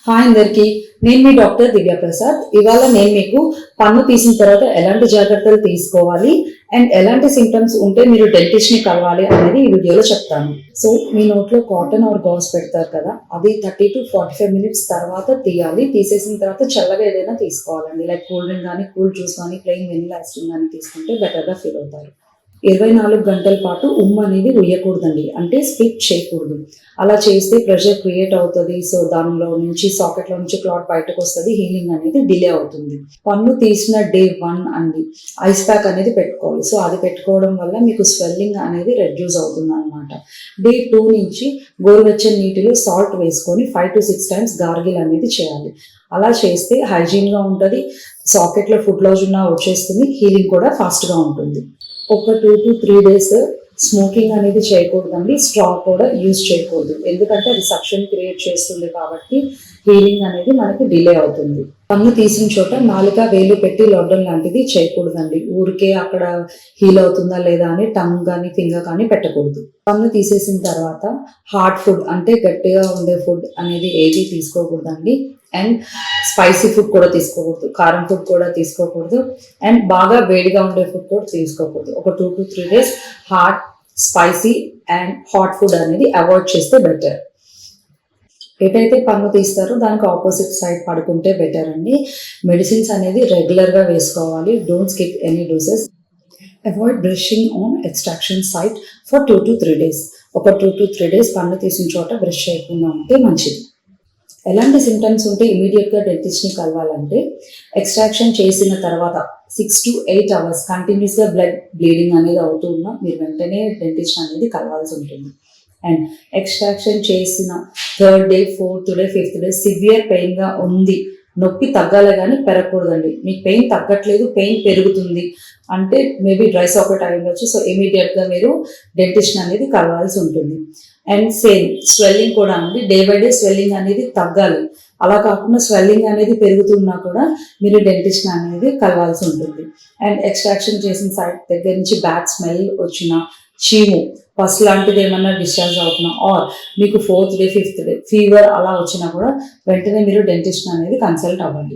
Hi అందరికి, నేను మీ doctor దివ్య ప్రసాద్. ఇవాళ నేను మీకు పన్ను తీసిన తర్వాత ఎలాంటి జాగ్రత్తలు తీసుకోవాలి అండ్ ఎలాంటి సింటమ్స్ ఉంటే మీరు డెంటిస్ట్ ని కలవాలి అనేది ఈ వీడియోలో చెప్తాను. సో మీ నోట్లో కాటన్ ఆర్ గౌస్ పెడతారు కదా, అది 30 to 45 minutes తర్వాత తీయాలి. తీసేసిన తర్వాత చల్లగా ఏదైనా తీసుకోవాలండి, లైక్ కూల్ డ్రింక్ కానీ కూల్ జ్యూస్ కానీ ప్లెయిన్ వెనిలా ఐస్ క్రీమ్ కానీ తీసుకుంటే బెటర్గా ఫీల్ అవుతారు. 24 గంటల పాటు అనేది ఉయ్యకూడదండి, అంటే స్ప్లిట్ చేయకూడదు. అలా చేస్తే ప్రెషర్ క్రియేట్ అవుతుంది. సో దానిలో నుంచి సాకెట్లో నుంచి క్లాట్ బయటకు వస్తుంది, హీలింగ్ అనేది డిలే అవుతుంది. పన్ను తీసిన day 1 అండి ఐస్ ప్యాక్ అనేది పెట్టుకోవాలి. సో అది పెట్టుకోవడం వల్ల మీకు స్వెల్లింగ్ అనేది రెడ్యూస్ అవుతుంది అనమాట. day 2 నుంచి గోరువెచ్చని నీటిలో సాల్ట్ వేసుకొని 5 to 6 times గార్గిల్ అనేది చేయాలి. అలా చేస్తే హైజీన్గా ఉంటుంది, సాకెట్లో ఫుడ్ లాజ్ ఉన్నా వచ్చేస్తుంది, హీలింగ్ కూడా ఫాస్ట్గా ఉంటుంది. ఒక 2 to 3 days స్మోకింగ్ అనేది చేయకూడదండి, స్ట్రా కూడా యూజ్ చేయకూడదు, ఎందుకంటే అది సక్షన్ క్రియేట్ చేస్తుంది కాబట్టి హీలింగ్ అనేది మనకి డిలే అవుతుంది. పన్ను తీసిన చోట నాలుక వేలు పెట్టి లొడ్డం లాంటిది చేయకూడదండి. ఊరికే అక్కడ హీల్ అవుతుందా లేదా అని టంగ్ కానీ ఫింగర్ కానీ పెట్టకూడదు. పన్ను తీసేసిన తర్వాత హార్డ్ ఫుడ్ అంటే గట్టిగా ఉండే ఫుడ్ అనేది ఏది తీసుకోకూడదండి. అండ్ స్పైసీ ఫుడ్ కూడా తీసుకోకూడదు, కారం ఫుడ్ కూడా తీసుకోకూడదు, అండ్ బాగా వేడిగా ఉండే ఫుడ్ కూడా తీసుకోకూడదు. ఒక 2 to 3 days hot, spicy and hot food అనేది అవాయిడ్ చేస్తే బెటర్. ఎటైతే పన్ను తీస్తారో దానికి ఆపోజిట్ సైడ్ పడుకుంటే బెటర్ అండి. మెడిసిన్స్ అనేది రెగ్యులర్గా వేసుకోవాలి. Don't skip any doses. Avoid brushing on extraction site for 2 to 3 days. ఒక 2 to 3 days పన్ను తీసిన చోట బ్రష్ చేయకుండా ఉంటే మంచిది. ఎలాంటి సిమ్టమ్స్ ఉంటే ఇమీడియట్గా డెంటిస్ట్ని కలవాలంటే, ఎక్స్ట్రాక్షన్ చేసిన తర్వాత 6 to 8 hours కంటిన్యూస్గా బ్లీడింగ్ అనేది అవుతూ ఉన్నా మీరు వెంటనే డెంటిస్ట్ అనేది కలవాల్సి ఉంటుంది. అండ్ ఎక్స్ట్రాక్షన్ చేసిన 3rd day, 4th day, 5th day severe పెయిన్గా ఉంది, నొప్పి తగ్గాలి కానీ పెరగకూడదండి. మీకు పెయిన్ తగ్గట్లేదు, పెయిన్ పెరుగుతుంది అంటే మేబీ డ్రై సాకెట్ అయి ఉండొచ్చు. సో ఇమీడియట్గా మీరు డెంటిస్ట్ అనేది కలవాల్సి ఉంటుంది. అండ్ సేమ్ స్వెల్లింగ్ కూడా అండి, డే బై డే స్వెల్లింగ్ అనేది తగ్గాలి. అలా కాకుండా స్వెల్లింగ్ అనేది పెరుగుతున్నా కూడా మీరు డెంటిస్ట్ అనేది కలవాల్సి ఉంటుంది. అండ్ ఎక్స్ట్రాక్షన్ చేసిన సైడ్ దగ్గర నుంచి బ్యాడ్ స్మెల్ వచ్చిన, చీము, పస్ లాంటిది ఏమన్నా డిశ్చార్జ్ అవుతున్నా, ఆర్ మీకు 4th day, 5th day fever అలా వచ్చినా కూడా వెంటనే మీరు డెంటిస్ట్ అనేది కన్సల్ట్ అవ్వండి.